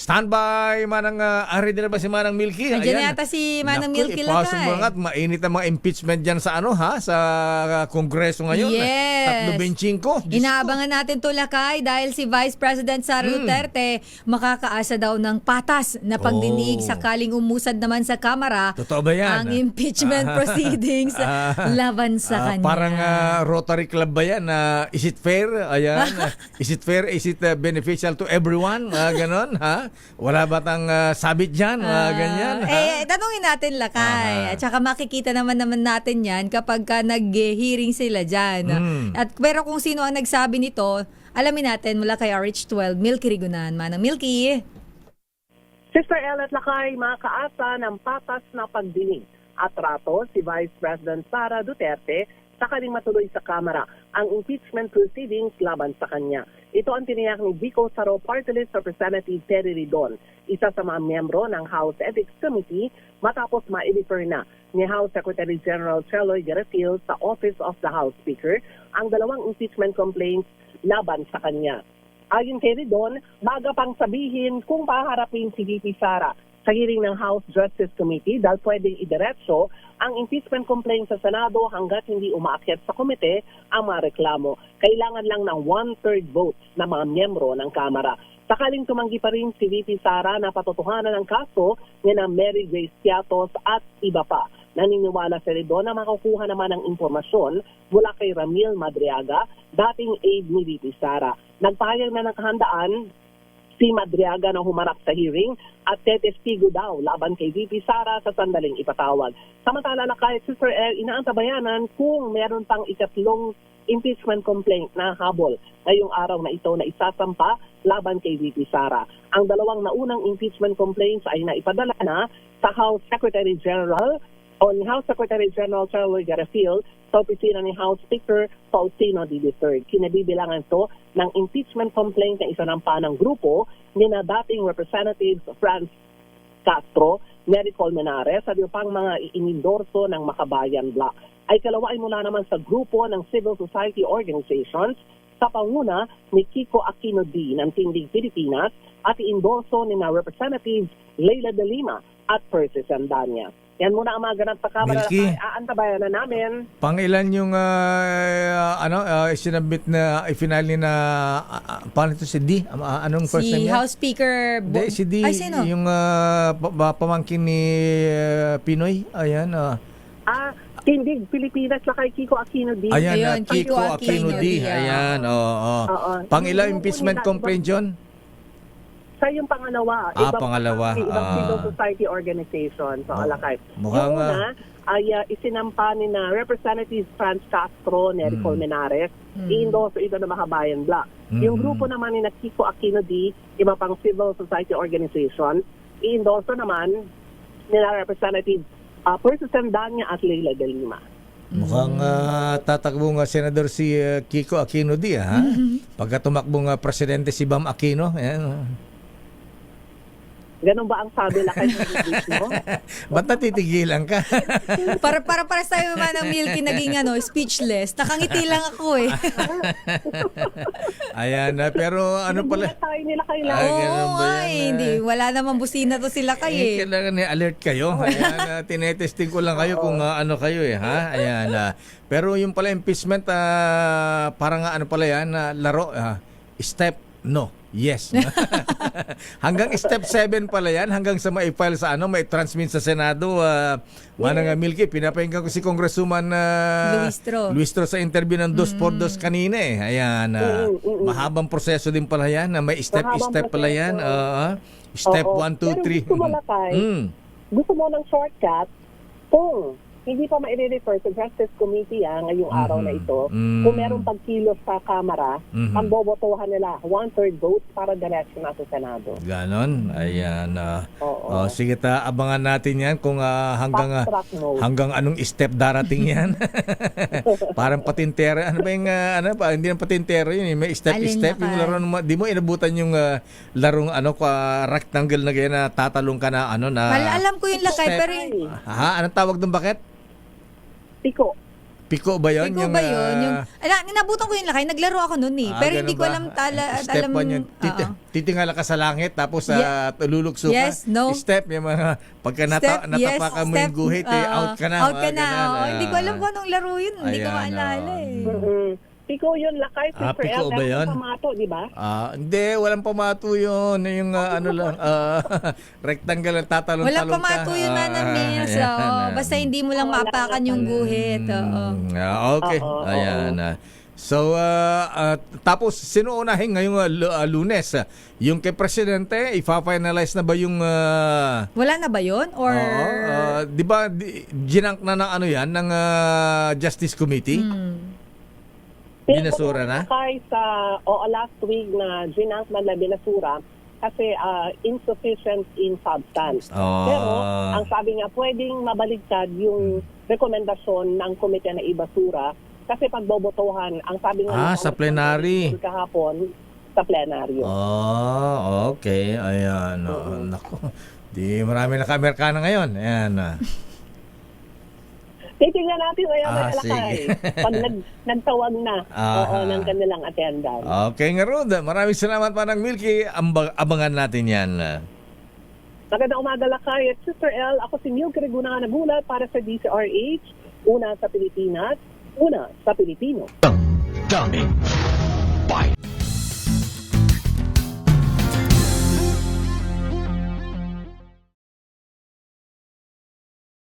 Standby, Manang ari din na ba si Manang Milky? Andiyan yata si Manang Milky Ipasok mo Lakay. nga at mainit ang mga impeachment dyan sa sa Kongreso ngayon. Yes. 35. Inaabangan natin to, Lakay, dahil si Vice President Sara Duterte makakaasa daw ng patas na pagdinig sakaling umusad naman sa Kamara Totoo ba yan? ang impeachment proceedings laban sa kanya. Parang Rotary Club ba yan? Is it fair? Ayan. Is it fair? Is it beneficial to everyone? Ganon, ha? Wala ba tang sabit dyan? Ganyan, ha? Tanungin natin, Lakay. At saka makikita naman natin yan kapag nag-hearing sila dyan. Pero kung sino ang nagsabi nito, alamin natin mula kay RH12, Milky Rigunan. Manang Milky. Sister Elet Lakay, makaasa ng patas na pagdinig at trato si Vice President Sara Duterte sakaling matuloy sa Kamara ang impeachment proceedings laban sa kanya. Ito ang tiniyak ni Vico Saro Party List Representative Terry Ridon, isa sa mga miyembro ng House Ethics Committee matapos ma-refer na ni House Secretary General Cheloy Garfield sa Office of the House Speaker ang dalawang impeachment complaints laban sa kanya. Ayon kay Ridon, baga pang sabihin kung paharapin si VP Sara sa hearing ng House Justice Committee dahil pwedeng idiretso ang impeachment complaint sa Senado hanggat hindi umaakyat sa komite ang mga reklamo. Kailangan lang ng 1/3 vote ng mga miyembro ng Kamara. Sakaling tumanggi pa rin si VP Sara na patotohanan ng kaso ni na Mary Grace Tiatos at iba pa. Naniniwala si Ridon na makukuha naman ng impormasyon mula kay Ramil Madriaga, dating aide ni VP Sara. Nagpahayag na ng kahandaan si Madriaga na humarap sa hearing at tetestigo daw laban kay VP Sara sa sandaling ipatawag. Samantala na kahit Sister El, inaantabayanan kung meron pang ikatlong impeachment complaint na habol ngayong araw na ito na isasampa laban kay VP Sara. Ang dalawang naunang impeachment complaints ay naipadala na sa House Secretary General o ni House Secretary General Cheloy Garfield sa opisina ni House Speaker Faustino D. III. Kinabibilangan ito ng impeachment complaint na isanampa ng grupo ni na dating Representatives Franz Castro, Nery Colmenares at yung pang mga iinendorso ng Makabayan Bloc. Ay kalawain mula naman sa grupo ng civil society organizations sa panguna ni Kiko Aquino D. ng Tindig Pilipinas at iendorso ni na Representatives Leila de Lima at Percy Sandanya. Yan muna ang mga ganap sa Kamara. Milky, aantabayan na namin. Pangilan yung sinabit na finally na paano ito si D? Anong first name Si niya? House Speaker Si D, Ay, sino? yung pamangkin ni Pinoy. Ayan. Tindig Pilipinas na kay Kiko Aquino D. Ayan, Ayun, Kiko Aquino D. Ayan, oo. Pangilan impeachment complaint yun? Sa yung pangalawa. Pangalawa. Ibang civil society organization sa Alakay. Mukhang, Yung una ay isinampa ni na Representative Franz Castro, Nery Colmenares, i-endorso ito ng Makabayan Bloc. Yung grupo naman ni na Kiko Aquino D, iba pang civil society organization, i-endorso naman ni na Representative Percy Sandanya at Leila de Lima. Mukhang tatakbo nga senador si Kiko Aquino D, ha? Pagka tumakbo nga presidente si Bam Aquino, ayan. Ganun ba ang sabi lakay ng English mo? Ba't natitigilan ka? para tayo naman ng Milky naging speechless. Nakangiti lang ako eh. Ayan, pero ano pala? Hindi na tayo nila kailangan. ganun ba yan? Hindi. Wala namang busina to sila kayo Kailangan alert kayo. Ayan, tinetesting ko lang kayo kung ano kayo ha? Ayan. Pero yung pala impeachment, parang ano pala yan, laro, step no. Yes. Hanggang step 7 pala yan, hanggang sa ma-file sa ma-transmit sa Senado. Manang Milky, pinapahinggan ko si Congresswoman Luistro sa interview ng 2x2 kanina eh. Ayan, mahabang proseso din pala yan, may step pala yan. Step 1, 2, 3. Pero gusto mo lakay, gusto mo ng shortcut kung hindi pa ma-refer sa Justice Committee ngayong araw na ito, kung merong pagkilos sa Kamara, ang bobotohan nila 1/3 vote para diretso na sa Senado. Ganon. Ayan. Sige, abangan natin yan kung hanggang anong step darating yan. Parang patintera. Ano ba yung, hindi ng patintera yun. May step. Yung laro, di mo inabutan yung larong rectangle na ganyan na tatalong ka na Alam ko yung lakay, pero anong tawag doon, bakit? Piko. Piko ba yun? Piko ba yun? Nabutan ko yung lakay. Naglaro ako noon eh. Pero hindi ganun ko ba? alam Step 1 yun. Titingala ka sa langit tapos lulukso ka. Yes, no. Step, yung mga pagka natapakan mo yung guhit, out ka na. Out ka na. Hindi ko alam kung anong laro yun. Hindi ko Ayan, maalala eh. Piko yun, lakay, Sister piko El. ba Pero yun? pamato, di ba? Hindi, walang pamato yun. Yung ano lang, rectangle lang, tatalon-talon ka. Walang pamato yun, Manamils. Basta hindi mo lang maapakan yung guhit. Okay. Ayan. So, tapos, sino unahin ngayong Lunes? Yung kay Presidente, ipa-finalize na ba yung... Wala na ba yun? Or... di ba, ginank na ng ano yan, ng Justice Committee? Binasura na? Lakay last week na ginank man na binasura kasi insufficient in substance. Pero, ang sabi nga, pwedeng mabaligtad yung rekomendasyon ng komite na ibasura kasi pagbobotohan, ang sabi nga sa plenary. Kahapon, sa plenaryo. Okay. Ayan. Naku. Di marami na ka-Amerikana ngayon. Ayan. Titingnan natin ngayon may sige. alakay. Pag nagtawag na ng kanilang attendance. Okay nga, Rod. Maraming salamat, Manang Milky. Abangan natin yan. Magandang umaga, lakay. At Sister El, ako si Milky Reguna nagulat para sa DCRH. Una sa Pilipinas, una sa Pilipino. Daming Bye.